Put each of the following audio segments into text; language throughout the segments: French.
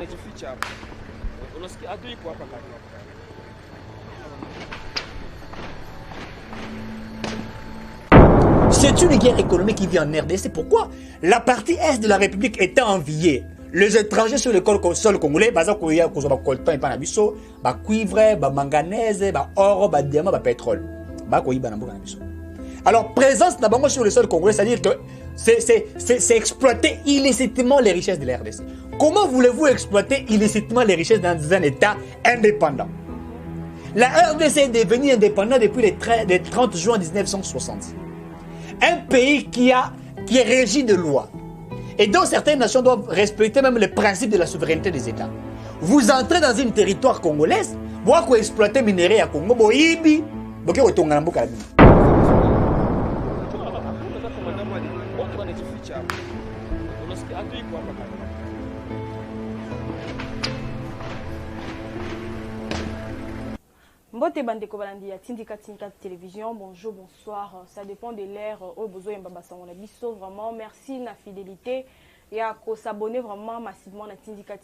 wanajificha hapa. Unasikia adui iko hapa karibu. C'est une guerre économique qui vient en RDC. Pourquoi? La partie est de la République était enviée. Les étrangers sur le sol congolais, ils ont coltan et panabiso, cuivre, manganèse, or, diamant, pétrole. Alors, présence d'abord sur le sol congolais, c'est-à-dire que c'est exploiter illicitement les richesses de la RDC. Comment voulez-vous exploiter illicitement les richesses dans un État indépendant? La RDC est devenue indépendante depuis le 30 juin 1960. Un pays qui est régi de loi. Et dont certaines nations doivent respecter même le principe de la souveraineté des États. Vous entrez dans un territoire congolaise, vous exploitez minerais à Congo, vous ibi, vous Mbote bandeko balandi ya Tindika télévision, bonjour, bonsoir, ça dépend de l'ère au besoin on a biso vraiment merci la fidélité et à s'abonner vraiment massivement à Tindika,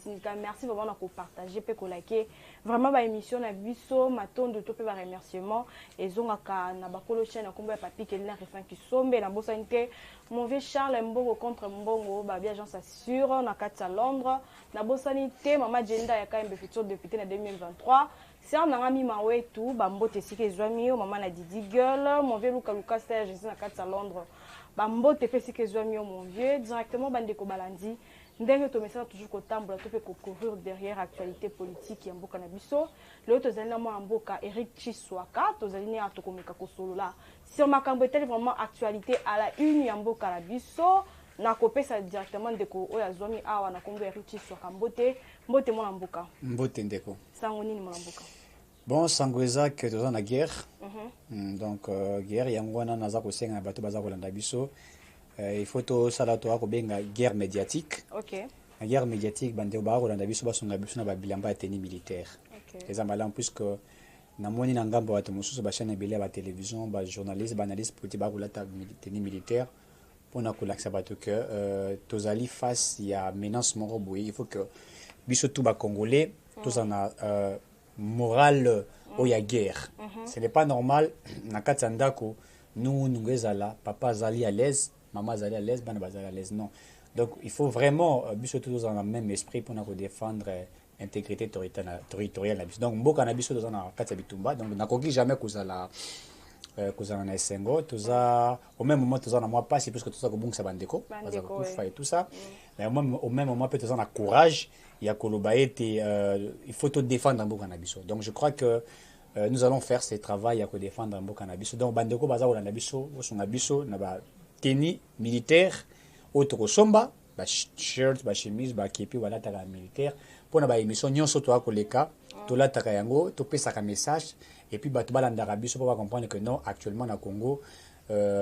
merci vraiment à partager pe ko liker vraiment ba émission na biso maton de topé ba remerciement et zongaka na bakolo chaîne komba papi ke na refin ki sombe na bosanité mon vieux Charles Mbongo contre Mbongo ba bien agence assure na kati à Londres na bosanité maman Jenda ya KMB futur député na 2023. C'est un ami mawe tout, bambote sike zwami o maman na Didi Girl, mon vieux Luka Serge ici na kati à Londres. Bambote pe sike zwami o mon vieux directement bandeko balandi. Ndenge to message toujours ko tambola to pe ko courir derrière actualité politique ya mboka na biso. Le to zali na mo mboka Eric Chiswaka, to zali ne atokomeka ko solo là. Sur makambo tel vraiment actualité à la une ya mboka na biso. Na kopesa directement ndeko oya zwami awa na kombo Eric Chiswaka mbote mo na mboka. Mbote ndeko. Sango nini mo na mboka. Bon, Sangweza que tu es en guerre. Donc, guerre, il y a un gouvernement qui a été en bateau bazar Rolanda Bisso. Il faut que ça la toa kobenga guerre médiatique. OK. La guerre médiatique, bande au Rolanda Bisso basonga biso na bilamba teni militaire. Les ambalans puisque na moni na ngambo watu mususu ba chaîne belé ba télévision, ba journaliste, ba analyste politique ba rolata teni militaire pour na kolaksa bato que tozali face il y a menace moro boy, il faut que biso tout ba congolais tous en a morale où il y a guerre. Ce n'est pas normal. Nakatandako, nous ezala, papa zali à l'aise, maman zali à l'aise, bana bazali à l'aise. Non. Donc il faut vraiment, surtout dans le même esprit pour nous défendre l'intégrité territoriale. Donc mboka na biso dans na kati bitumba. Donc nakoki jamais kozala na esengo, toza au même moment toza na moi pas, c'est parce que toza ko bungisa bandeko, et tout ça. Mais au même moment peut toza na courage. Il faut tout défendre dans Boukanabiso. Donc je crois que nous allons faire ce travail à défendre dans Boukanabiso. Donc Bandeko Baza ou Nabiso, Nabiso, Naba tenue militaire, autre somba, shirt, chemise, képi, voilà, taka militaire. Pour na émission, nyon soto à koleka, to la taka yango, to pesa ka message, et puis batubala ndarabiso pour comprendre que non, actuellement na Congo,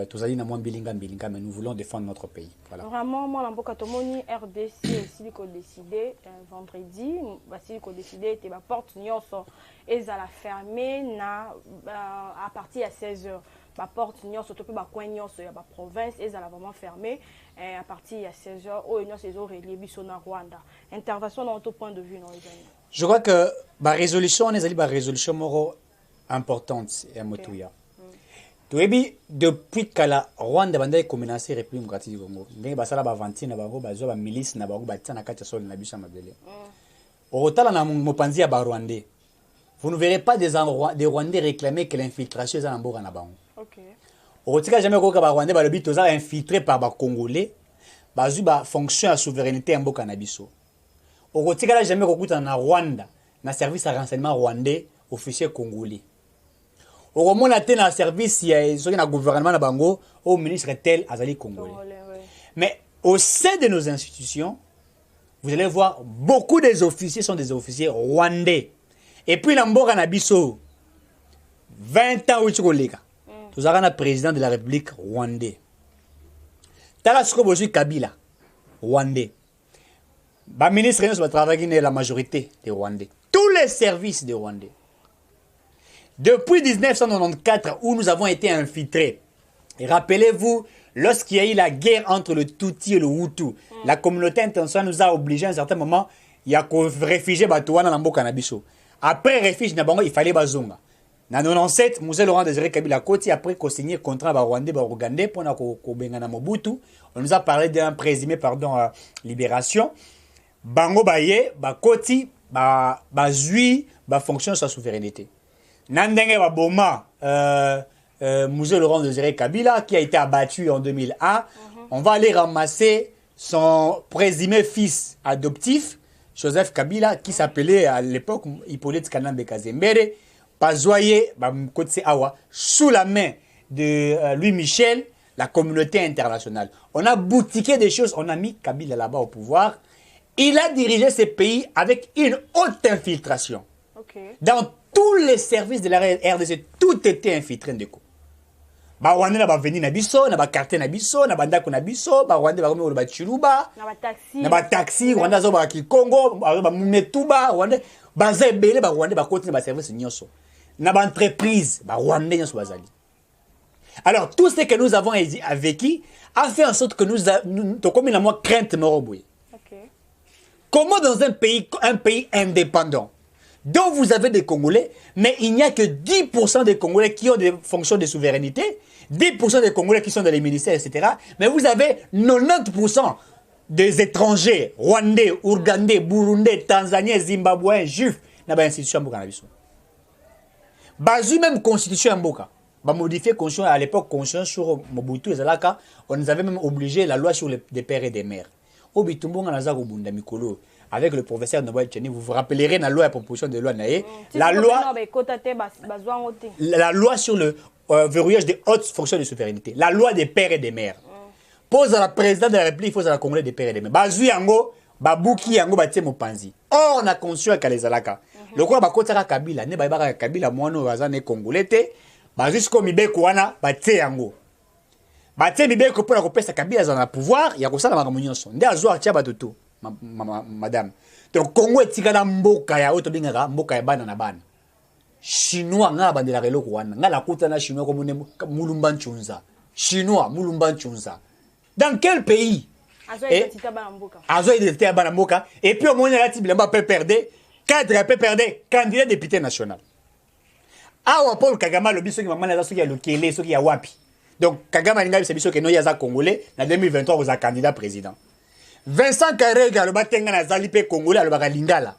tous allés na moins bilinga, mais nous voulons défendre notre pays. Voilà. Vraiment, moi, l'amboka tomoni RDC, si qu'on décidé vendredi, si qu'on décidé, te ba porte nyonso, et à la fermer na à partir de 16h. La porte nyonso, to pe ba coin nyonso, ya ba province, et à la vraiment fermée à partir de 16h. Oh, nyonso les autres reliés biso na Rwanda. Intervention dans ton point de vue, non les amis. Je crois que la résolution, on est allé la résolution moro importante à Motuya. Depuis que la Rwanda a commencé à République démocratique du Congo, il y a des milices, des milices, au retour na mopanzi ya Rwandais, vous ne verrez pas des Rwandais réclamer que l'infiltration est en Boga na bango. Au retour jamais ko ka Rwandais ba lobi toza infiltré par ba Congolais, bazu ba fonction à souveraineté en Boka na biso. Au retour jamais ko kuta na Rwanda, na service à renseignement rwandais, officier congolais. Au moment où on a un service, il y a un gouvernement bango, au ministre tel Azali congolais. Mais au sein de nos institutions, vous allez voir, beaucoup des officiers sont des officiers rwandais. Et puis, l'amboka nabiso, 20 ans, vous avez un président de la République rwandais. Talasko Bosu Kabila, rwandais. Le ministre va travailler la majorité des Rwandais. Tous les services des Rwandais. Depuis 1994, où nous avons été infiltrés, et rappelez-vous, lorsqu'il y a eu la guerre entre le Tutsi et le Hutu, la communauté internationale nous a obligés à un certain moment il y a ko réfugié batuana na mboka na biso. Après réfugié na bango il fallait bazonga. Na 97 Mzee Laurent Désiré Kabila Koti après qu'on signé contrat ba Rwandais ba Ougandais pour na ko bengana Mobutu. On nous a parlé d'un présumé libération. Bango baye ba Koti ba zui ba fonction sa souveraineté. Nandenge ba boma Mzee Laurent Désiré Kabila qui a été abattu en 2001. On va aller ramasser son présumé fils adoptif Joseph Kabila qui s'appelait à l'époque Hippolyte Kanambe Kazembere. Bazoye, awa, sous la main de Louis Michel, la communauté internationale. On a boutiqué des choses, on a mis Kabila là-bas au pouvoir. Il a dirigé ce pays avec une haute infiltration. Okay. Dans tous les services de la RDC, tout était infiltré de coup. Ba Rwanda na ba veni na biso, na ba quartier na biso, na bandako na biso, ba Rwanda ba komi ba chiluba, na ba taxi, Rwanda zo ba ki Congo, ba metuba, Rwanda ba zebele ba Rwanda ba continue ba service nyoso. Na ba entreprise, ba Rwanda nyoso bazali. Alors tout ce que nous avons vécu a fait en sorte que nous comme la moi crainte moroboué. Okay. Comment dans un pays indépendant dont vous avez des Congolais, mais il n'y a que 10% des Congolais qui ont des fonctions de souveraineté, 10% des Congolais qui sont dans les ministères, etc. Mais vous avez 90% des étrangers, Rwandais, Ougandais, Burundais, Tanzaniens, Zimbabwéens, Juifs, dans l'institution Mboka na biso. Bazu même constitution Mboka. Ba modifier constitution à l'époque constitution sur Mobutu et Zalaka, on nous avait même obligé la loi sur les pères et des mères. Obitumbo na za ko bunda mikolo. Avec le professeur Nobel Tcheni, vous vous rappellerez la loi et proposition de loi Naé. La loi sur le verrouillage des hautes fonctions de souveraineté. La loi des pères et des mères. Pose à la présidente de la République, il faut à la Congolais des pères et des mères. Bazui yango, babuki yango, batie mopanzi. Or, on a conscience qu'à les alaka. Le quoi, bakotaka Kabila, ne baibaka Kabila, moano razane Congolais, bazui sko mibeko wana, batie yango. Batie mibeko pour la kopesa Kabila dans le pouvoir, il y a comme ça la maramunionson. Nde azoa tia batutu. Madame. Donc, Congo est tika na mboka ya oto bingaka mboka ya bana na bana. Chinois nga bandela relo kwana. Nga la kuta na chinois comme mulumba nchunza. Chinois mulumba nchunza. Dans quel pays? Azo identité ya bana mboka. Et puis au moins la tibilamba peut perdre. Cadre peut perdre. Candidat député national. Awa Paul Kagame lobi soki maman na soki ya lokele soki ya wapi. Donc Kagame linga biso ke no yaza congolais na 2023 vous a candidat président. Vincent Karega le batenga na zalipe congolais le lingala.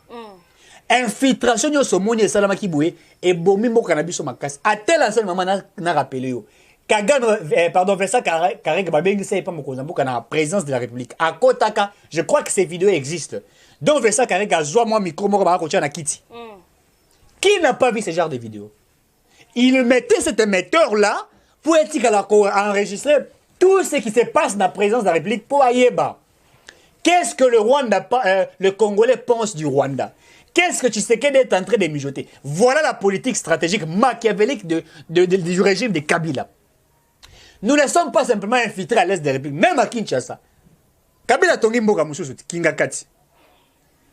Infiltration yo somoni salama kiboué et bomi mboka na biso makasi. A tel seul maman na rappelé yo. Kagame pardon Vincent Karega babengi c'est pas mokonza mboka na présidence de la République. À Kotaka, je crois que ces vidéos existent. Donc Vincent Karega zoa moi micro moko ba ko na kiti. Qui n'a pas vu ce genre de vidéos? Il mettait cet émetteur là pour enregistrer tout ce qui se passe dans la présidence de la République pour Ayeba. Qu'est-ce que le Congolais pense du Rwanda? Qu'est-ce que Tshisekedi est en train de mijoter? Voilà la politique stratégique machiavélique du régime de Kabila. Nous ne sommes pas simplement infiltrés à l'est de la République, même à Kinshasa. Kabila tongi mboka mususu Kingakati.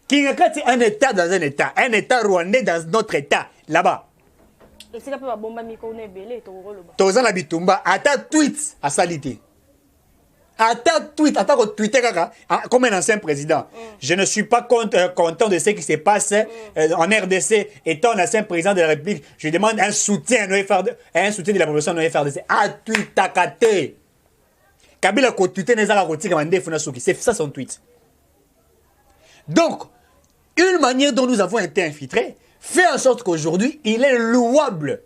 Kingakati, un État dans un État rwandais dans notre État, là-bas. Et c'est la bombe mikone belé to roloba. Tozana bitumba ata tweet à salité. Ata tweet, ata ko tweeter kaka comme un ancien président. Je ne suis pas content de ce qui se passe en RDC étant un ancien président de la République. Je demande un soutien un soutien de la population de FRDC. A tweet takate. Kabila ko tweeter nezaka ko tika mandefu na soki. C'est ça son tweet. Donc, une manière dont nous avons été infiltrés fait en sorte qu'aujourd'hui, il est louable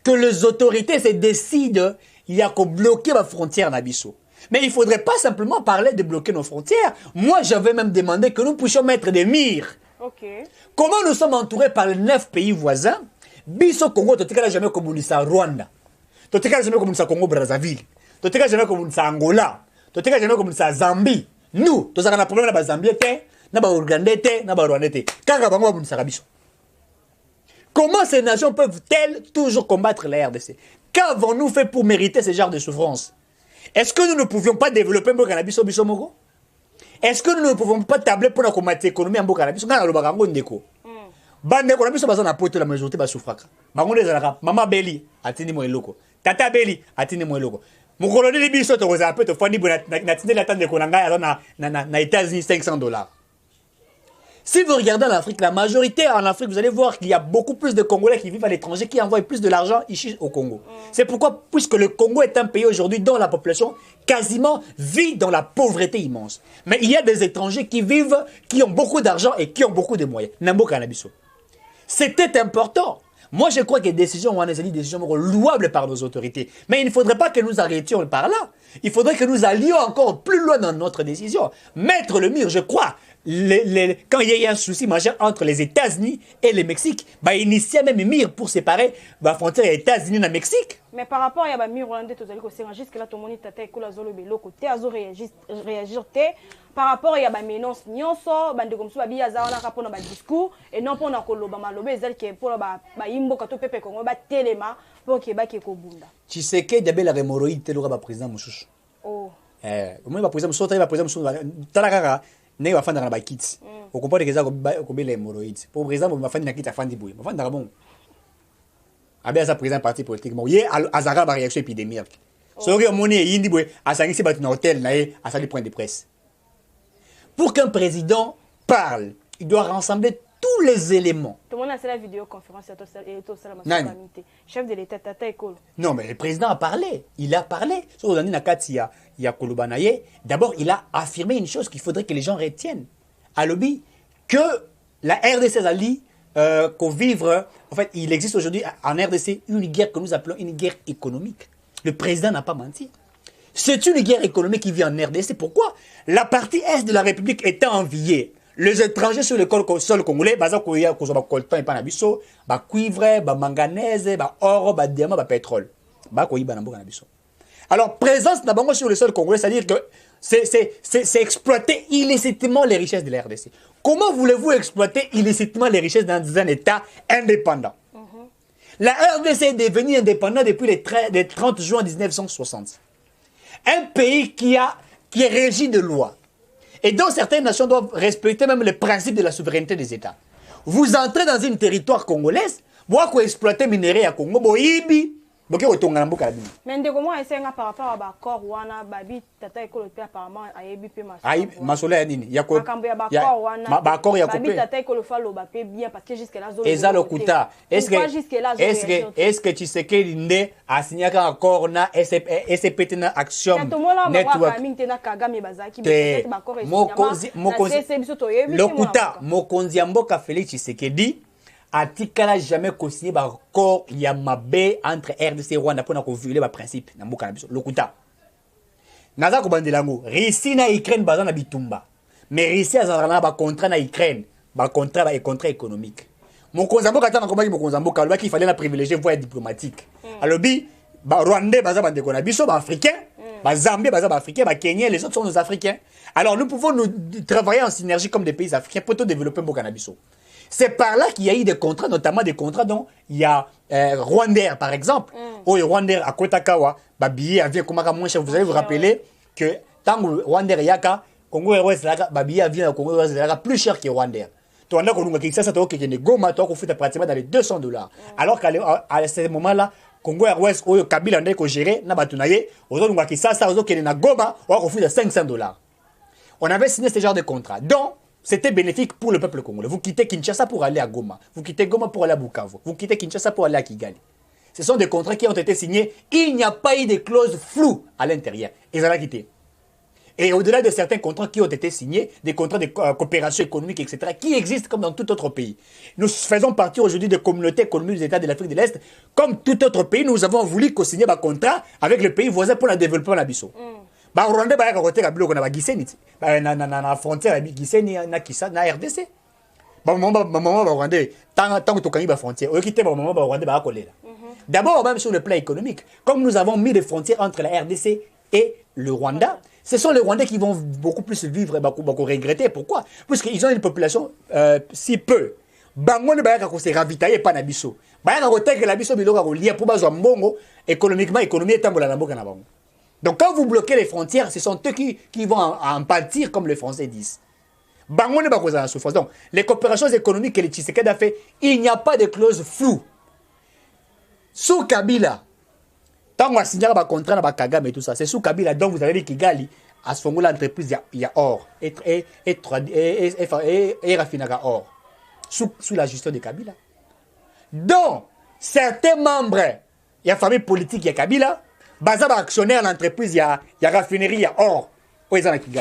que les autorités se décident, il y a qu'à bloquer ma frontière Nabiso. Mais il ne faudrait pas simplement parler de bloquer nos frontières. Moi, j'avais même demandé que nous puissions mettre des murs. Okay. Comment nous sommes entourés par les 9 pays voisins? Biso Congo, tu n'as jamais communiqué à Rwanda. Tu n'as jamais communiqué à Congo Brazzaville. Tu n'as jamais communiqué à Angola. Tu n'as jamais communiqué à Zambie. Nous, tu as un problème avec Zambie, avec Ougandais, avec Rwandais. Comment ces nations peuvent-elles toujours combattre la RDC? Qu'avons-nous fait pour mériter ce genre de souffrance? Est-ce que nous ne pouvions pas développer un cannabis au Bisomoko? Est-ce que nous ne pouvons pas tabler pour la combattre l'économie en cannabis? Nous avons un ndeko. Bandeko na biso baza na poto la majorité ba souffraka. Bango ezalaka mama Beli atindi mo eloko. Tata Beli atindi mo eloko. Mokolo de biso to koza pe to fandi bona na tindi la tande ko na ngai na États-Unis $500. Si vous regardez en Afrique, la majorité en Afrique, vous allez voir qu'il y a beaucoup plus de Congolais qui vivent à l'étranger, qui envoient plus de l'argent ici au Congo. C'est pourquoi, puisque le Congo est un pays aujourd'hui dont la population quasiment vit dans la pauvreté immense. Mais il y a des étrangers qui vivent, qui ont beaucoup d'argent et qui ont beaucoup de moyens. Nambo Canabiso. C'était important. Moi, je crois que les décisions, on a des décisions louables par nos autorités. Mais il ne faudrait pas que nous arrêtions par là. Il faudrait que nous allions encore plus loin dans notre décision. Mettre le mur, je crois. Quand il y a un souci majeur entre les États-Unis et le Mexique, bah, initier même un mur pour séparer la frontière des États-Unis et le Mexique. Mais par rapport à mur hollandais, tu as dit jusque là, ton moni tata écoute la zone de côté, à réagir par rapport à ma menace, nyonso, bande comme ça, babi azana rapport dans discours et non pour na koloba malobe zel qui pour ba imbo kato pepe kongo ba telema pour que ba ke ko bunda. Tu sais que d'abel la hémorroïde te l'aura président Moussouche. Oh. Moi va président Moussouche, va président Moussouche, talakara. Ne va faire dans la kits. Vous comprenez que ça comme les hémorroïdes. Pour président, va faire dans kits à fin de boui. Va faire dans bon. Abia ça président parti politique. Bon, hier azara ba réaction épidémique. Sori omoni yindi boui à sangi se battre dans hôtel naé à salir point de presse. Pour qu'un président parle, il doit rassembler tous les éléments. Tout le monde a fait la vidéoconférence et tout ça la chef de l'État tata école. Non mais le président a parlé, il a parlé. Sur la Nakati il y a Kolobanaye. D'abord, il a affirmé une chose qu'il faudrait que les gens retiennent. À lobby que la RDC Ali qu'on vivre en fait, il existe aujourd'hui en RDC une guerre que nous appelons une guerre économique. Le président n'a pas menti. C'est une guerre économique qui vit en RDC. Pourquoi? La partie est de la République étant enviée. Les étrangers sur le sol congolais, baza koya kozo ba coltan et panabiso, ba cuivre, ba manganèse, ba or, ba diamant, ba pétrole. Ba koyi ba namboka nabiso. Alors présence na bango sur le sol congolais, c'est-à-dire que c'est exploiter illicitement les richesses de la RDC. Comment voulez-vous exploiter illicitement les richesses dans un État indépendant? La RDC est devenue indépendante depuis le 30 juin 1960. Un pays qui est régi de loi. Et dont certaines nations doivent respecter même le principe de la souveraineté des États. Vous entrez dans un territoire congolaise, vous pouvez exploiter minerais à Congo, vous mais comment est-ce que par rapport à l'accord wana babi tata école apparemment ayebi pe masolo ya nini ya ko ya accord ya babi tata école fa lo ba pe bien parce que jusque là eza lokuta est-ce que tu sais que l'inde a signé un accord na SPT na action network lokuta mokonzi ya mboka Félix Tshisekedi atikala jamais co-signé ba accord Yamabe entre RDC et Rwanda pour na ko violer ba principe na mboka na biso lokuta naza ko bandela ngo Russie na Ukraine baza na bitumba mais Russie azala na ba contrat na Ukraine ba contrat ba contrat économique mokonzi mboka tana ko ba mokonzi mboka loba qu'il fallait la privilégier voie diplomatique alobi ba Rwandais baza bande ko na biso ba africain ba Zambie baza ba africain ba Kenya les autres sont nos africains alors nous pouvons nous travailler en synergie comme des pays africains pour tout développer mboka na biso. C'est par là qu'il y a eu des contrats, notamment des contrats dont il y a Rwandair, par exemple. Oh, Rwandair à Kotakawa, Babi, vient comme moins cher. Vous allez vous rappeler que tant que Rwandair Yaka, Congo Airways, Babi vient à Congo Airways plus cher que Rwandair. Tu as dit que ça, tu as Goma, tu as fait pratiquement dans les $200. Alors qu'à ce moment-là, Congo Airways, au Kabila, on a géré, na batunaye, aux autres, on a dit ça, aux autres, na Goma, on a fait $500. On avait signé ce genre de contrat. Donc, c'était bénéfique pour le peuple congolais. Vous quittez Kinshasa pour aller à Goma. Vous quittez Goma pour aller à Bukavu. Vous quittez Kinshasa pour aller à Kigali. Ce sont des contrats qui ont été signés. Il n'y a pas eu de clauses floues à l'intérieur. Ils ont quitté. Et au-delà de certains contrats qui ont été signés, des contrats de coopération économique, etc., qui existent comme dans tout autre pays. Nous faisons partie aujourd'hui des communautés économiques des États de l'Afrique de l'Est. Comme tout autre pays, nous avons voulu co-signer un contrat avec le pays voisin pour le développement de la Bissau. Ba Rwanda ba ka koteka biloko na ba Giseni na frontière ya Giseni na Kisa na RDC ba maman ba Rwanda tant to kangi ba frontière okite ba maman ba Rwanda ba kolela. D'abord même sur le plan économique, comme nous avons mis des frontières entre la RDC et le Rwanda, ce sont les Rwandais qui vont beaucoup plus vivre et beaucoup regretter. Pourquoi? Parce qu'ils ont une population si peu. Bango ne ba ka ko se ravitailler pa na biso. Ba ka koteka la biso biloko ko lier pour bazwa mbongo économiquement économie tambola na mboka na bango. Donc quand vous bloquez les frontières, ce sont eux qui vont en pâtir, comme les Français disent. Bango ne va causer la souffrance. Donc les coopérations économiques que les Tshisekedi a fait, il n'y a pas de clause floue. Sous Kabila, tant qu'on a signé un contrat avec Kagame et tout ça, c'est sous Kabila, donc vous avez dit Kigali à ce moment-là, l'entreprise, il y a or. Et raffinera or. Sous la gestion de Kabila. Donc, certains membres, il y a famille politique, il y a Kabila, bazaba actionnaire l'entreprise, il y a raffinerie, il y a or.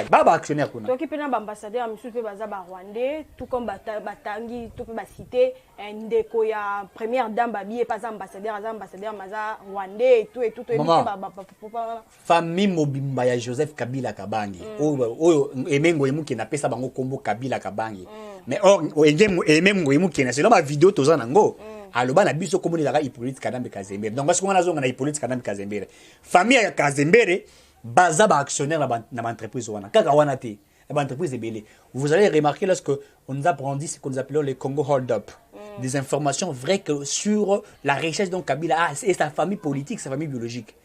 Baba actionnaire kuna. Donc il peut y avoir ambassadeur monsieur peut bazaba rwandais tout comme batangi tout peut citer ndeko ya première dame babi et pas ambassadeur maza rwandais et tout famille mobimba ya Joseph Kabila Kabangi oyo emengo emuki na pesa bango kombo Kabila Kabangi mais or emengo emuki na selon ma vidéo toza nango aloba na biso komoni la Hippolyte Kadambe Kazembere donc parce qu'on a zonga na Hippolyte Kadambe Kazembere famille ya Kazembere bazaba actionnaire dans l'entreprise wana kaka wana te l'entreprise est belée. Vous allez remarquer lorsque on nous a brandi ce que nous appelons les Congo hold up des informations vraies que sur la richesse dont Kabila a et sa famille politique, sa famille biologique.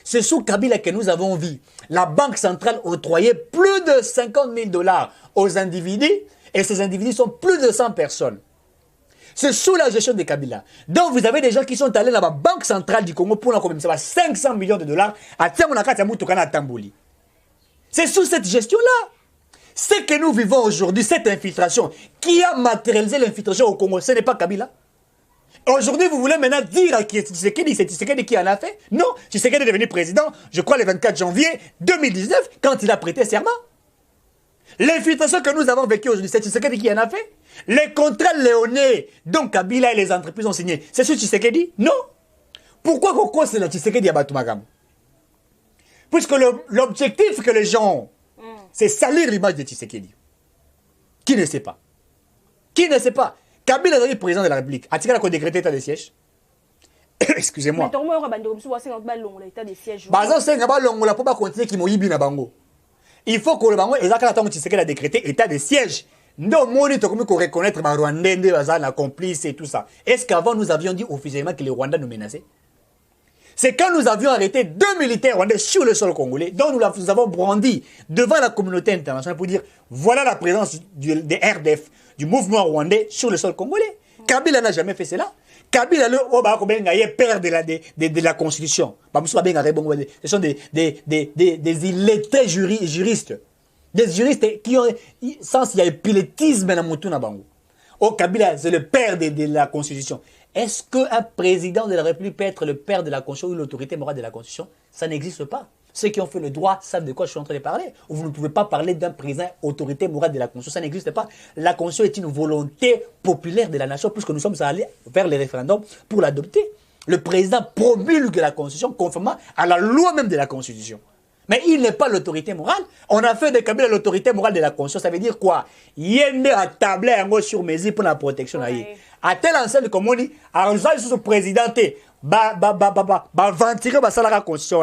C'est sous Kabila que nous avons vu la banque centrale octroyer plus de 50 000 $ aux individus et ces individus sont plus de 100 personnes. C'est sous la gestion de Kabila. Donc vous avez des gens qui sont allés dans la banque centrale du Congo pour nous 500 millions de $. C'est sous cette gestion-là. Ce que nous vivons aujourd'hui, cette infiltration, qui a matérialisé l'infiltration au Congo, ce n'est pas Kabila. Aujourd'hui, vous voulez maintenant dire à Tshisekedi, c'est Tshisekedi qui en a fait? Non, Tshisekedi est devenu président, je crois, le 24 janvier 2019, quand il a prêté serment. L'infiltration que nous avons vécue aujourd'hui, c'est Tshisekedi qui en a fait. Les contrats léonais dont Kabila et les entreprises ont signé, c'est sur Tshisekedi? Non. Pourquoi Koko c'est le Tshisekedi à Batumagam? Puisque l'objectif que les gens ont, c'est salir l'image de Tshisekedi. Qui ne sait pas? Qui ne sait pas? Kabila est le président de la République. A-t-il qu'on décrété l'état de siège? Excusez-moi. Il faut que le bango exactement Tshisekedi a décrété état de siège. Non, moi, nous devons reconnaître les Rwandais, les complices et tout ça. Est-ce qu'avant nous avions dit officiellement que les Rwandais nous menaçaient? C'est quand nous avions arrêté 2 militaires rwandais sur le sol congolais, dont nous avons brandi devant la communauté internationale pour dire voilà la présence des RDF, du mouvement rwandais sur le sol congolais. Kabila n'a jamais fait cela. Kabila est père de la Constitution. Ce sont des illettrés juristes. Des juristes qui ont sens, il y a épileptisme dans mon bango. Oh, Kabila, c'est le père de la Constitution. Est-ce qu'un président de la République peut être le père de la Constitution ou l'autorité morale de la Constitution? Ça n'existe pas. Ceux qui ont fait le droit savent de quoi je suis en train de parler. Vous ne pouvez pas parler d'un président autorité morale de la Constitution. Ça n'existe pas. La Constitution est une volonté populaire de la nation puisque nous sommes allés vers les référendums pour l'adopter. Le président promulgue la Constitution conformément à la loi même de la Constitution. Mais il n'est pas l'autorité morale. On a fait de Kabila l'autorité morale de la Constitution. Ça veut dire quoi? Yende a tablé un mot sur mesure pour la protection. À tel enseigne comme on dit, à un président, ventiler la Constitution.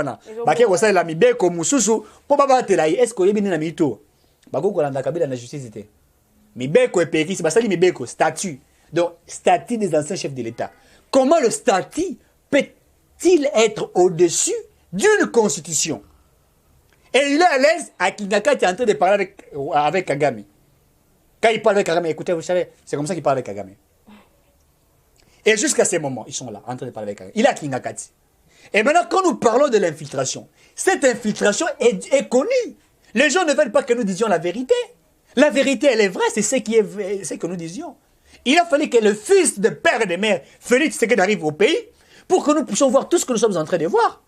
La mibeko mususu pour battre est-ce que yebini na mito? Bakoko landa Kabila na justice était. Mibeko et péki, c'est basali mibeko statut. Donc statut des anciens chefs de l'État. Comment le statut peut-il être au-dessus d'une constitution? Et il est à l'aise à Kingaka qui est en train de parler avec Kagame. Quand il parle avec Kagame, écoutez, vous savez, c'est comme ça qu'il parle avec Kagame. Et jusqu'à ce moment, ils sont là, en train de parler avec Kagame. Il est à Kingakati. Et maintenant, quand nous parlons de l'infiltration, cette infiltration est connue. Les gens ne veulent pas que nous disions la vérité. La vérité, elle est vraie, c'est ce que nous disions. Il a fallu que le fils de père et de mère, Félix Tshisekedi, arrive au pays pour que nous puissions voir tout ce que nous sommes en train de voir.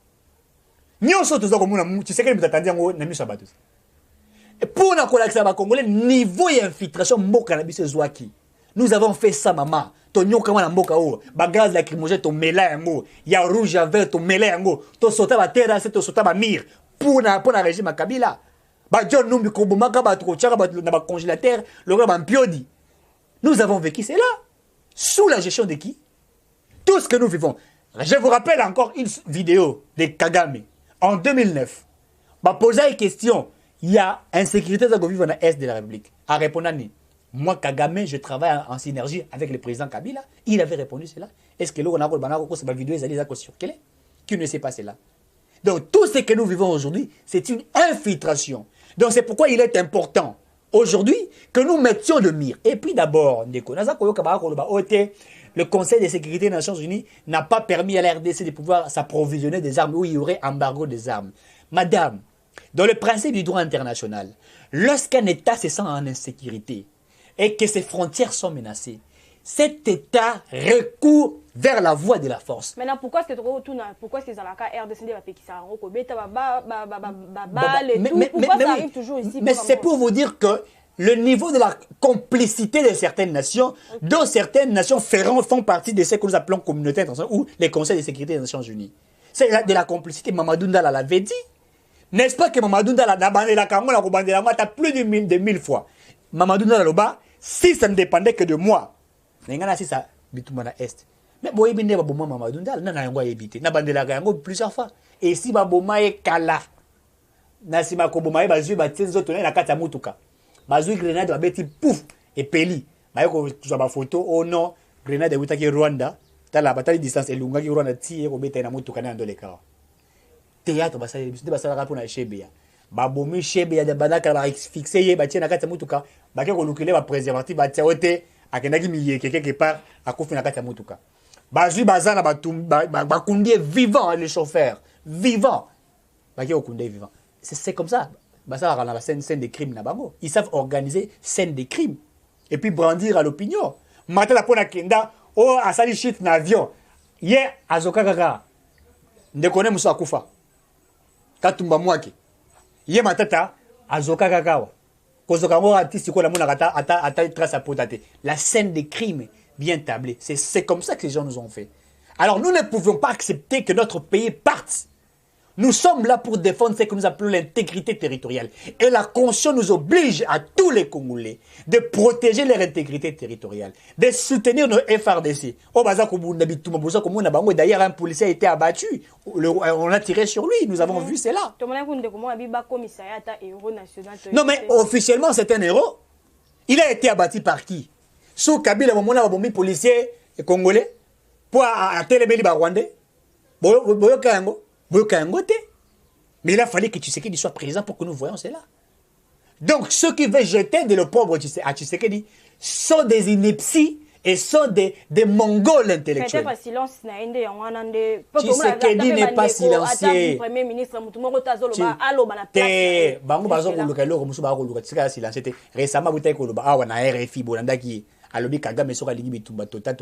Pour la Congolais, niveau d'infiltration, nous avons fait ça, maman. Gaz lacrymogène, ton mélange, il y a rouge à vert, ton mélange, ton sauté à terre, ton sauté à mire. Pour la régime à Kabila. Nous avons vécu cela. Sous la gestion de qui? Tout ce que nous vivons. Je vous rappelle encore une vidéo de Kagame. En 2009, bah poser une question, il y a insécurité dans l'Est de la République. À répondre, moi Kagame, je travaille en synergie avec le président Kabila. Il avait répondu cela. Est-ce que l'on a cette vidéo qui ne sait pas cela? Donc tout ce que nous vivons aujourd'hui, c'est une infiltration. Donc c'est pourquoi il est important aujourd'hui que nous mettions le mire. Et puis d'abord, le Conseil de sécurité des Nations Unies n'a pas permis à la RDC de pouvoir s'approvisionner des armes où il y aurait embargo des armes. Madame, Dans le principe du droit international, lorsqu'un État se sent en insécurité et que ses frontières sont menacées, cet État recourt vers la voie de la force. Maintenant, pourquoi est-ce que c'est dans la cas RDC qui pourquoi ça arrive toujours ici? Mais c'est pour vous dire que le niveau de la complicité de certaines nations, dont certaines nations font partie de ce que nous appelons communauté internationale ou les conseils de sécurité des Nations Unies. C'est de la complicité. Mamadou Ndala l'avait dit. N'est-ce pas que Mamadou Ndala n'a bandé la Congo, la plus de 1000 fois. Mamadou Ndala, si ça ne dépendait que de moi, si ça, est. Mais bon, il y a Mamadou Ndala, n'a pas évité. N'a bandé la Congo plusieurs fois. Et si Baboma est kala, Nasima Koboma est basu, Batinzo, tourné la carte à Moutuka. Basu grenade, babeti pouf, et peli. Bayoko, tu as ma photo, oh non, grenade de Wutaki Rwanda. T'as la bataille de distance et l'unga qui Rwanda tire au bétail na Moutuka dans les cas. Théâtre, basala rapport na Chebea. Babomi Chebea de Banaka va fixer, batia na carte à Moutuka. Bakeko lukile va préservatif, batia ote, à Kenaki Miye, quelque part, à Kofi na carte à Moutuka. Basu Bazana, Bakundi vivant, les chauffeurs, vivant. Bakeko Kundi vivant. C'est comme ça. Ça va la scène de crime. Ils savent organiser scène de crime. Et puis brandir à l'opinion. Maintenant, la pona kenda, oh, à sali shit n'avion. Hier, à Zokakaka, ne connaît Moussa Koufa. Katumba Mwaki. Hier, matata, à Zokakaka. Kozokango artiste, quoi, la mona ata trace à potate. La scène de crime bien tablée. C'est comme ça que les gens nous ont fait. Alors, nous ne pouvons pas accepter que notre pays parte. Nous sommes là pour défendre ce que nous appelons l'intégrité territoriale. Et la Constitution nous oblige à tous les Congolais de protéger leur intégrité territoriale, de soutenir nos FRDC. D'ailleurs, un policier a été abattu. On a tiré sur lui. Nous avons vu cela. Non, mais officiellement, c'est un héros. Il a été abattu par qui? Sous Kabila, un policier congolais pour atteindre les Rwandais. Mais il a fallu que Tshisekedi soit présent pour que nous voyions cela. Donc, ceux qui veulent jeter de l'opprobre à Tshisekedi sont des inepties et sont des Mongols intellectuels. Tshisekedi n'est pas silencieux. Récemment, alors, Kagame sera ligne bitumba total,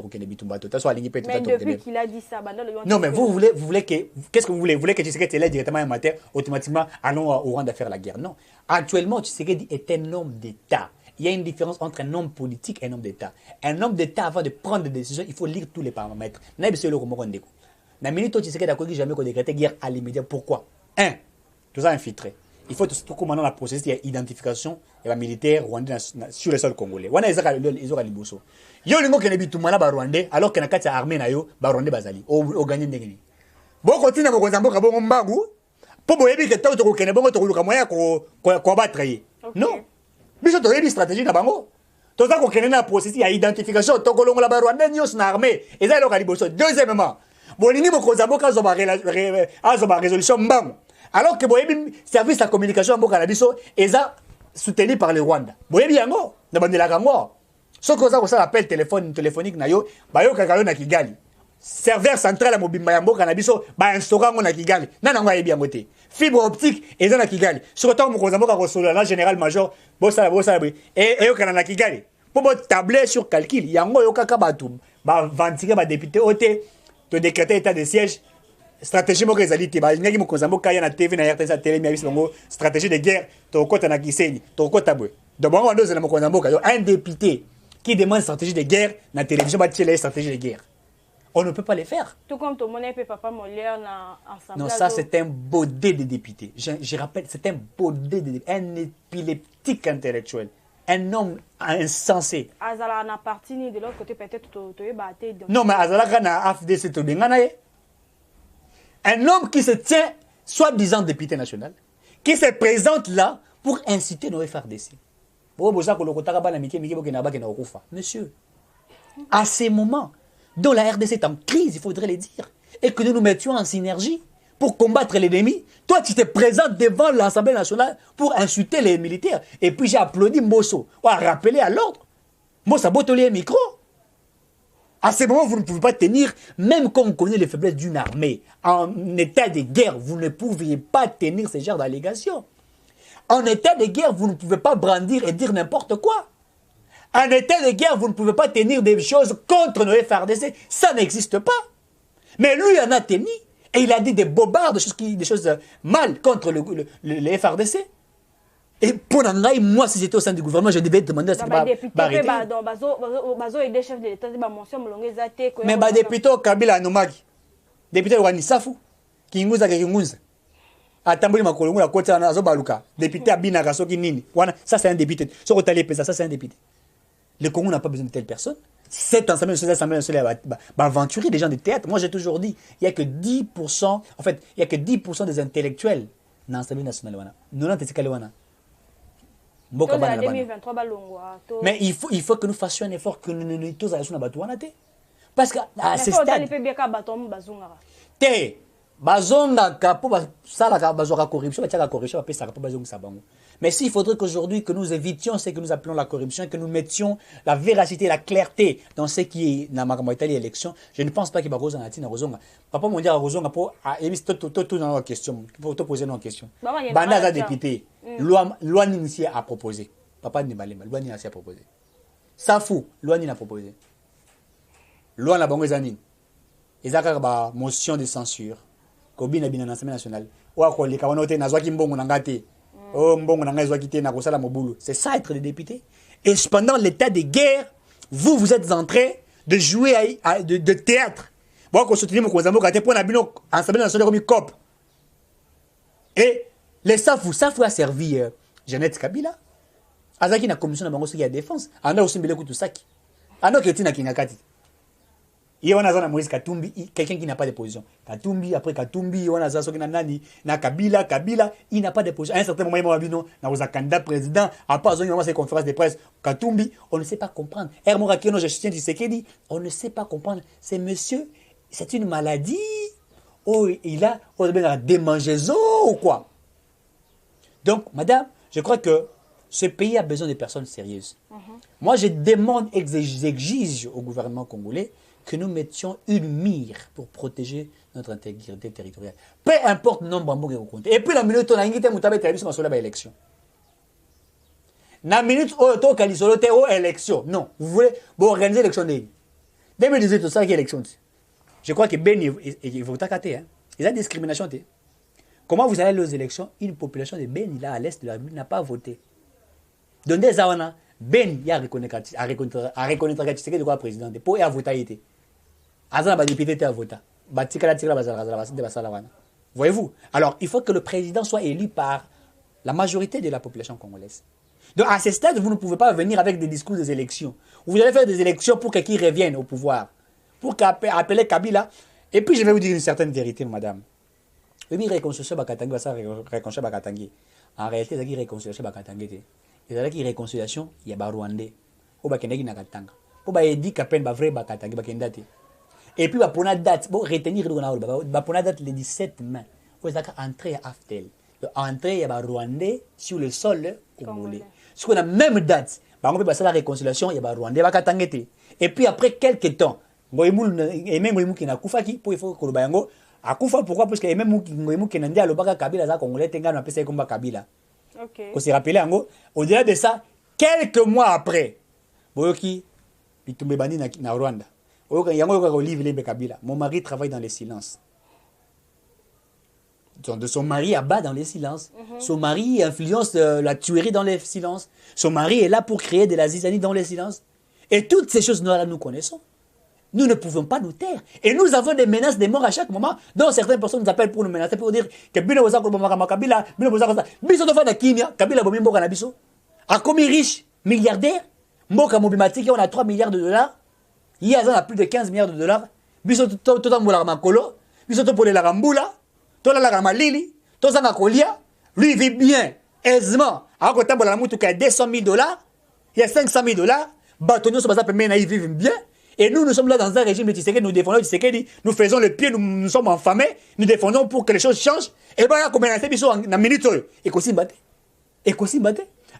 soit ligne mais depuis qu'il a dit ça, non, mais vous voulez que, qu'est-ce que vous voulez? Vous voulez que Tshisekedi là directement un matin, automatiquement, allons au Rwanda faire la guerre? Non. Actuellement, Tshisekedi est un homme d'État. Il y a une différence entre un homme politique et un homme d'État. Un homme d'État, avant de prendre des décisions, il faut lire tous les paramètres. N'a pas le Romorondeko. La minute où Tshisekedi a dit jamais qu'on décrète guerre à l'immédiat. Pourquoi? Tout ça infiltré. Il faut tout comment la processus d'identification et la militaire rwandais sur le sol congolais. Wana ils ont liboso. Yo lingo kene bitumana ba rwandais alors que na kati armée na yo ba rwandais bazali o gagner ndengeni. Bon continue ko zamboka bongo mbangu po boyebi ke taw to kene bongo to luka moya ko battre yi. Non. Biso to yebi stratégie na bango. To za ko kene na processus d'identification to ko longola ba rwandais nyos na armée. Eza lo liboso. Deuxièmement, bolingi ko zamboka zo ba résolution mbangu. Alors que le service de la communication est soutenu par le Rwanda. Boyebi yango, na bandela kango. Ce que ça appelle téléphonique na yo, ba yo kakalo na Kigali. Serveur central à mobimba yambo kanabiso ba instaurango na Kigali. Na nango yebi yango te. Fibre optique eza na Kigali. Surtout mo kozambo ka solo la général major bosa et yo kana na Kigali. Pour tabler sur calcul, yango yo kaka batum, ba ventiquer ba député oté, te décréter état de siège. Stratégie mo kezali te ba ngaki mo kozambo kaya na TV na RTS télé mi abisi bango stratégie de guerre to kota na Kisenyi to kota bwe donc bango ndo zela mo kozambo ka un député qui demande stratégie de guerre na télévision ba télé stratégie de guerre on ne peut pas les faire tout comme ton monnaie peut papa Molière na ensemble. Non, ça c'est un baudet de député. Je rappelle, c'est un baudet de député, un épileptique intellectuel. Un homme insensé. Azala na parti ni de l'autre côté peut-être to batté. Non mais Azala kana AFDC to bengana ye. Un homme qui se tient, soi-disant député national, qui se présente là pour inciter nos FRDC. Monsieur, à ces moments dont la RDC est en crise, il faudrait le dire, et que nous nous mettions en synergie pour combattre l'ennemi, toi tu te présentes devant l'Assemblée nationale pour insulter les militaires. Et puis j'ai applaudi Mbosso, on a rappelé à l'ordre. Mbosso a botolé un micro. À ce moment, vous ne pouvez pas tenir, même quand on connaît les faiblesses d'une armée. En état de guerre, vous ne pouviez pas tenir ce genre d'allégations. En état de guerre, vous ne pouvez pas brandir et dire n'importe quoi. En état de guerre, vous ne pouvez pas tenir des choses contre nos FRDC. Ça n'existe pas. Mais lui, il en a tenu. Et il a dit des bobards, des choses mal contre le FRDC. Et pour Nangaï, moi, si j'étais au sein du gouvernement, je devais demander à ce qu'il m'arrête. Mais les députés au Kabila Anomagi, député au Wanisafu, qui nous a Kingunza, à Tamboli Makolongo, la côte à Zobaluka, député à Binagaso Kinini, ça c'est un député. Sur Otali Pesa, ça c'est un député. Le Congo n'a pas besoin de telle personne. Cette assemblée va aventurer des gens de théâtre. Moi, j'ai toujours dit, il n'y a que 10%, en fait, il n'y a que 10% des intellectuels dans l'Assemblée nationale. 90% mais il faut que nous fassions un effort que nous ne tous ayons parce que à ce stade mais s'il faudrait qu'aujourd'hui que nous évitions ce que nous appelons la corruption, que nous mettions la véracité, la clarté dans ce qui est dans ma élection, je ne pense pas qu'il va y avoir papa mon dire Rozonga pour tout dans la question pour te poser une question. Banda député loi initiée à proposer. Papa ne balé loi initiée à proposer. Safou loi n'a proposé. Loi na bango zanine. Ezaka ba motion de censure. Kobina bina na l'Assemblée nationale. Wa ko le kawana te na zwaki mbongo na ngate. Oh mbongo na ngai zwaki te na kosala mobulu. C'est ça être des députés. Et pendant l'état de guerre, vous êtes en train de jouer de théâtre. Bon ko soutenir mo kozambo kate pour na bino Assemblée nationale comme COP. Et les Safou a servi Jeannette Kabila. Azaki na commission na bango soki ya défense. Anda aussi mbele kutu saki. Anda keti na kingakati. Il y a Moïse Katumbi, quelqu'un qui n'a pas de position. Katumbi, après Katumbi, on a Zasoki Nani, na Kabila, il n'a pas de position. À un certain moment, il m'a dit non, on a un candidat président, à part ces conférences de presse, Katumbi, on ne sait pas comprendre. Hermora Keno, je tiens du Sekedi, on ne sait pas comprendre. C'est monsieur, c'est une maladie. Oh, il a une démangeaison ou quoi? Donc, madame, je crois que ce pays a besoin de personnes sérieuses. Moi, je demande, j'exige au gouvernement congolais que nous mettions une mire pour protéger notre intégrité territoriale. Peu importe le nombre de comptes. Et puis la minute où on a une élection. La minute où on a une élection. Non, vous voulez organiser l'élection. 2018, c'est une élection. Je crois que Ben, il faut t'accater. Il y a une discrimination. Comment vous allez aller aux élections? Une population de Ben, là, à l'est de la ville, n'a pas voté. Donc, des Awana, Ben, il y a reconnaître de quoi président. Pour y avoir voté. Voyez-vous? Alors, il faut que le président soit élu par la majorité de la population congolaise. Donc, à ce stade, vous ne pouvez pas venir avec des discours des élections. Vous allez faire des élections pour qu'il revienne au pouvoir. Pour appeler Kabila. Et puis, je vais vous dire une certaine vérité, madame. En réalité, c'est une réconciliation. Il y a une réconciliation, il y a des Rwandais. Et puis, pour la date, pour retenir la date le 17 mai, vous allez entrer à Aftel. Entrer, il y a des Rwandais sur le sol congolais. Sur la même date, on peut passer la réconciliation, il y a des Rwandais. Et puis, après quelques temps, et même qui n'a pas pour il faut que le bayango a pourquoi parce que même qui n'a pas le Kabila za congolais tenga na pesa comme Kabila. OK. On s'est rappelé ango au-delà de ça quelques mois après boyoki bitumbe bandi na Rwanda. Mon mari travaille dans le silence. De son mari abat dans le silence. Son mari influence la tuerie dans le silence. Son mari est là pour créer de la zizanie dans le silence. Et toutes ces choses-là, nous connaissons. Nous ne pouvons pas nous taire. Et nous avons des menaces de mort à chaque moment, dont certaines personnes nous appellent pour nous menacer, pour dire que Kabila, a commis riche, milliardaire, Mboka Mobimatiki, on a 3 milliards de dollars. Il y a plus de 15 milliards de dollars. Biso tout en boula makolo, biso to pour les larambula, to la ramalili, to zanga kolia, lui vit bien, aisément. À côté de la moutou qui a 200 000 dollars, il y a 500 000 dollars, bâtonneux sur ça permet ils vivent bien. Et nous sommes là dans un régime de Tshisekedi, nous défendons Tshisekedi, nous faisons le pied, nous sommes enfamés, nous défendons pour que les choses changent. Et bien, comme on a fait biso en minute, et qu'aussi batté.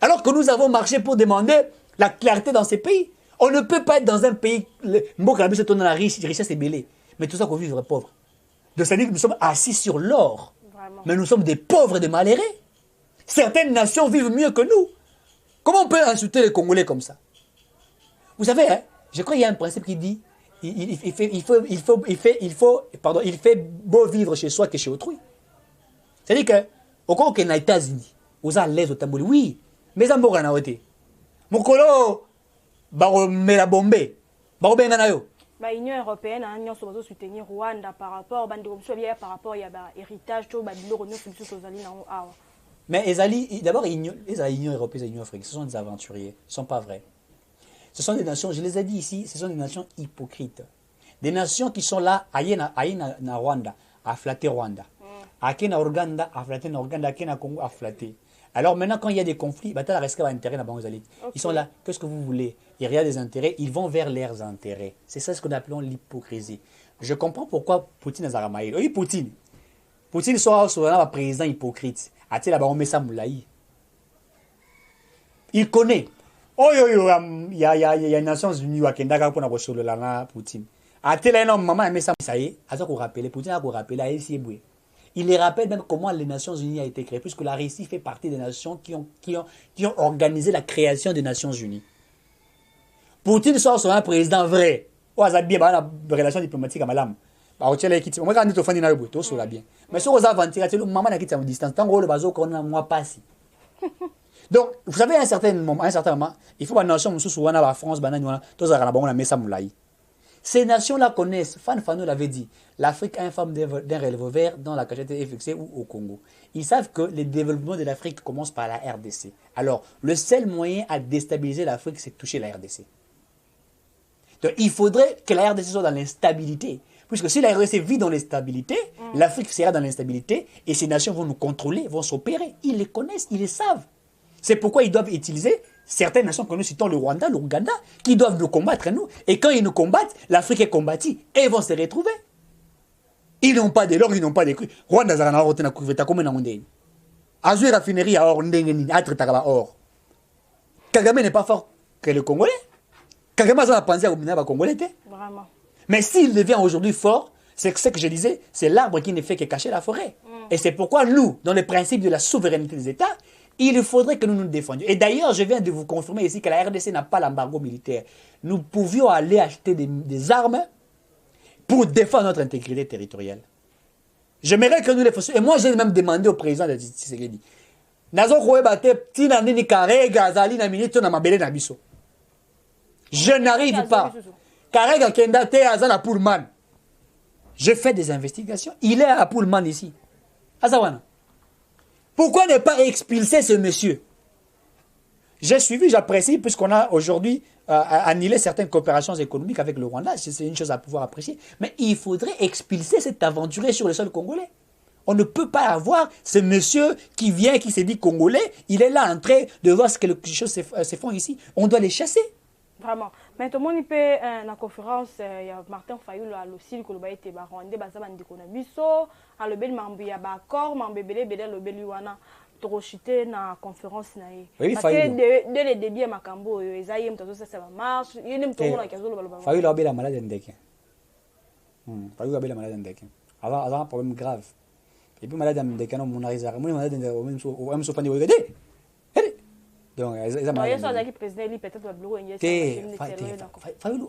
Alors que nous avons marché pour demander la clarté dans ces pays. On ne peut pas être dans un pays, Mboka se tourne dans la richesse est belée, mais tout ça qu'on vivre pauvre. Donc ça veut dire que nous sommes assis sur l'or, mais nous sommes des pauvres et des malheureux. Certaines nations vivent mieux que nous. Comment on peut insulter les Congolais comme ça? Vous savez, hein, je crois qu'il y a un principe qui dit il fait beau vivre chez soi que chez autrui. C'est-à-dire que, au cas où on est aux États-Unis, aux à l'aise au Tamboli, oui, mais ça m'a n'a été. Mon colo, la bombe, l'Union européenne a soutenir Rwanda par rapport par rapport à l'héritage de mais d'abord, l'Union européenne et l'Union africaine, ce sont des aventuriers, ils ne sont pas vrais. Ce sont des nations, je les ai dit ici, ce sont des nations hypocrites. Des nations qui sont là, à Rwanda, à flatter Rwanda. À Ouganda, à flatter Ouganda, à Congo, à flatter. Alors maintenant, quand il y a des conflits, ils sont là, qu'est-ce que vous voulez? Il y a des intérêts, ils vont vers leurs intérêts. C'est ça ce qu'on appelle l'hypocrisie. Je comprends pourquoi Poutine a Zaramaï. Oui, Poutine soit un président hypocrite. Il connaît. Il y a les Nations Unies qui ont été Poutine. Il les rappelle même comment les Nations Unies ont été créées, puisque la Russie fait partie des nations qui ont organisé la création des Nations Unies. Poutine soit un président vrai. Il y a bien une relation diplomatique avec l'âme. Mais si vous avez une distance, donc, vous savez, à un certain moment, il faut que les nations la France, ces nations-là connaissent, Fan Fanou l'avait dit, l'Afrique a une forme d'un relevé vert dans la cachette est fixée ou au Congo. Ils savent que le développement de l'Afrique commence par la RDC. Alors, le seul moyen à déstabiliser l'Afrique, c'est de toucher la RDC. Donc, il faudrait que la RDC soit dans l'instabilité. Puisque si la RDC vit dans l'instabilité, l'Afrique sera dans l'instabilité et ces nations vont nous contrôler, vont s'opérer. Ils les connaissent, ils les savent. C'est pourquoi ils doivent utiliser certaines nations que nous citons, le Rwanda, l'Ouganda, qui doivent nous combattre, nous. Et quand ils nous combattent, l'Afrique est combattue et ils vont se retrouver. Ils n'ont pas de l'or, ils n'ont pas de cru. Rwanda, ça n'a pas de cru. Comment on dit? Azure raffinerie à or, or. Kagame n'est pas fort que le Congolais. Kagame a pensé à Congolais. Vraiment. Mais s'il devient aujourd'hui fort, c'est ce que je disais, c'est l'arbre qui ne fait que cacher la forêt. Et c'est pourquoi nous, dans le principe de la souveraineté des États, il faudrait que nous nous défendions. Et d'ailleurs, je viens de vous confirmer ici que la RDC n'a pas l'embargo militaire. Nous pouvions aller acheter des armes pour défendre notre intégrité territoriale. J'aimerais que nous les fassions. Et moi, j'ai même demandé au président de Tshisekedi. Je n'arrive pas. Je fais des investigations. Il est à Pullman ici. Azawana. Pourquoi ne pas expulser ce monsieur? J'ai suivi, j'apprécie, puisqu'on a aujourd'hui annulé certaines coopérations économiques avec le Rwanda. C'est une chose à pouvoir apprécier. Mais il faudrait expulser cet aventurier sur le sol congolais. On ne peut pas avoir ce monsieur qui vient, qui se dit congolais. Il est là en train de voir ce que les choses se font ici. On doit les chasser. Vraiment. Mais tout le monde peut, dans la conférence, il y a Martin Fayulu à l'OCIL, qui a été Rwandais, à l'Obel Mambi, à Bakor, Mambi Bele, L'Obeliwana, Torochité, dans la conférence. Oui, parce que dès le début, Makambo, Esaïe, ça marche. Il y a tout le monde qui a dit Fayulu a la malade d'Endeke. Fayulu a la malade d'Endeke. Avant un problème grave. Et puis, malade d'Endeke, on a réservé. On a malade d'Endeke, on a même souvent dit, regardez. Donc, en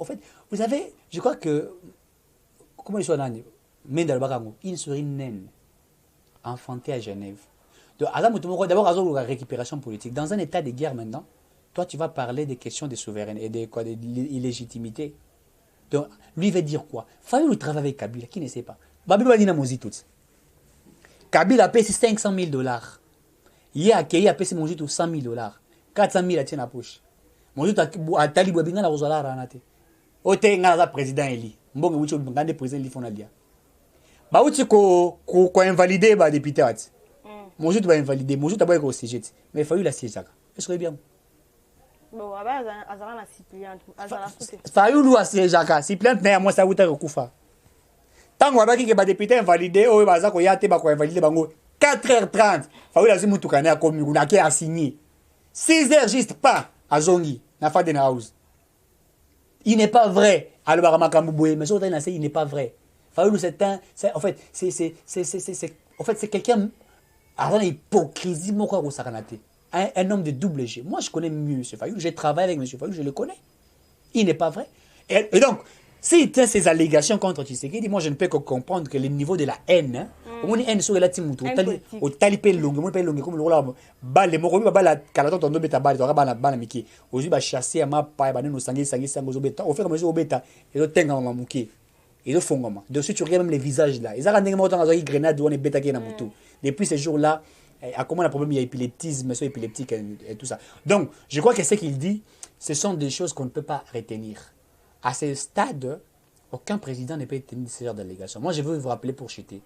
fait, vous savez, je crois que, comment ils sont là, une souris naine, enfantée à Genève. Donc, d'abord, la récupération politique. Dans un état de guerre maintenant, toi, tu vas parler des questions de souveraineté et de l'illégitimité. Donc, lui veut dire quoi? Fayulu travaille avec Kabila, qui ne sait pas. Babylone dit Namozi tout. Kabila a payé $500,000. Il a accueilli à payer 100,000$. 400,000 à la poche. Mon Dieu, à Talibou, bien la Rosola Ranate. Ote ngala président Eli. Mbongo wucho ngande président Eli Fonalia. Ba wuchi ko invalider ba député at. Mon Dieu, tu vas invalider. Mon Dieu, tu vas être au CG. Mais il faut la CG. Est-ce que bien? Bon, azara na Cyprien. Fayulu a CG. Cyprien na moi ça wuta kufa. Tango abaki ke ba député invalider o ba za ko yate ba ko invalider bango 4h30. Fayulu a zimu tukane a komi na ke a signé. 6h juste pas à Zongi, na Faden House. Il n'est pas vrai. Alors, mais il n'est pas vrai. En fait, c'est quelqu'un. Alors, l'hypocrisie, un homme de double G. Moi, je connais mieux M. Fayoulou. J'ai travaillé avec M. Fayoulou, je le connais. Il n'est pas vrai. Et donc, s'il tient ces allégations contre Tshisekedi, moi, je ne peux que comprendre que le niveau de la haine, on est haine sur la team, au talipé longue, on peut longue, comme le rôle, balle, mon rôle, balle, calaton, ton bêta, balle, tu auras balle, miki. Aujourd'hui, bah, chasser à ma paille, bah, nous, sanguis, au bêta, au fur et à mesure, au bêta, et le tenga, on mouké. Et le fond, dessus, tu regardes même les visages là. Ils ont rendu compte dans une grenade, on est bêta qui est dans le tout. Depuis ces jours-là, à comment le problème, il y a épileptisme, monsieur épileptique et tout ça. Donc, je crois que ce qu'il dit, ce sont des choses qu'on ne peut pas retenir. À ce stade, aucun président ne peut tenir ce genre d'allégation. Moi, je veux vous rappeler pour chuter.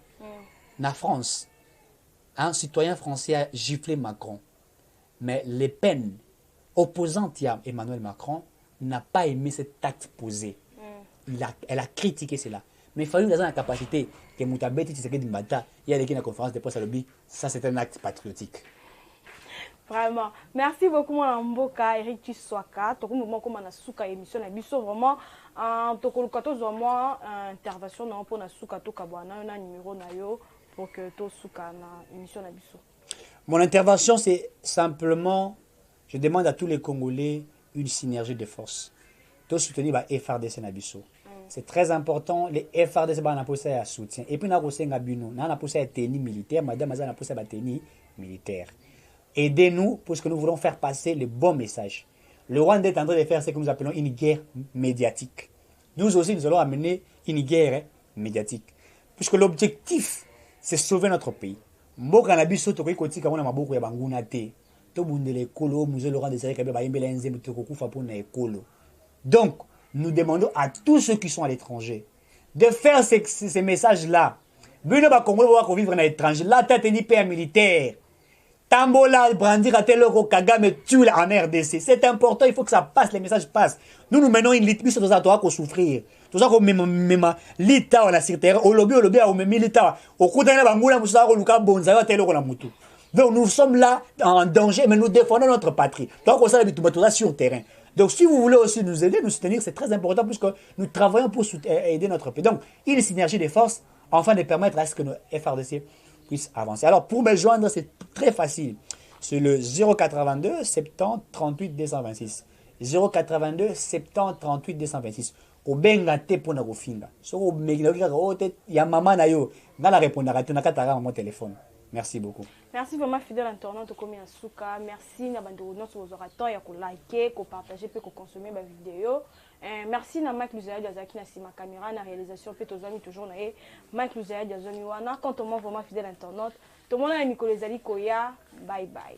En France, un citoyen français a giflé Macron. Mais Le Pen, opposante à Emmanuel Macron, n'a pas aimé cet acte posé. Elle a critiqué cela. Mais il fallait la capacité que Moutabeti Tshisekedi Mbata, il y a une conférence de presse à l'objet, ça c'est un acte patriotique. Vraiment. Merci beaucoup, mon Mboka, Eric Tsouaka. Tout le monde, comme on a souka émission, na biso vraiment, tout le monde, vraiment, intervention, na pour na souka to kabwana, un numéro na yo, pour que tout souka na émission na biso. Mon intervention, c'est simplement, je demande à tous les Congolais une synergie de force. Tout soutenir les FRDC na biso. C'est très important, les FRDC na posé à soutien. Et puis na posé ngabino, na posé à tenue militaire, madame na posé à tenue militaire. Aidez-nous parce que nous voulons faire passer le bon message. Le Rwanda est en train de faire ce que nous appelons une guerre médiatique. Nous aussi, nous allons amener une guerre médiatique. Puisque l'objectif, c'est sauver notre pays. Mboka na biso to koiti ka mona maboko ya banguna te. To bundele ekolo, muzo Laurent Désiré Kabila ba yembela nzembe to kokufa pona ekolo. Donc, nous demandons à tous ceux qui sont à l'étranger de faire ces messages-là. Bino ba Congolais va vivre à l'étranger. Là, tu as tenu père militaire. Tambola, brandir à tel euro, Kagame tue en RDC. C'est important, il faut que ça passe, les messages passent. Nous menons une lutte, sur ça, toi, qu'on souffrir. Tout ça, qu'on même l'État, on a sur terre, au lobby, on met l'État. Au coup d'un bangoula, on a Luka Bonza, tel euro, la moutou. Donc, nous sommes là en danger, mais nous défendons notre patrie. Donc, on s'est tout ça sur terrain. Donc, si vous voulez aussi nous aider, nous soutenir, c'est très important, puisque nous travaillons pour aider notre pays. Donc, une synergie des forces, afin de permettre à ce que nos FRDC puisse avancer. Alors, pour me joindre, c'est très facile. C'est le 082 70 38 226. 082 70 38 226. Au benga te pona kofinga. So au megina ko te ya mama na yo. Ngala répondra te na katara mon téléphone. Merci beaucoup. Merci vraiment fidèle internaute comme Asuka. Merci na bando nos orateurs ya ko liker, ko partager pe ko consommer ma vidéo. Merci na Mike Luzaya Diazaki na sima caméra na réalisation pe tozami toujours na Mike Luzaya Diazoni wana quand on vraiment fidèle internaute. Tout le monde a Nicolas Zali Koya. Bye bye.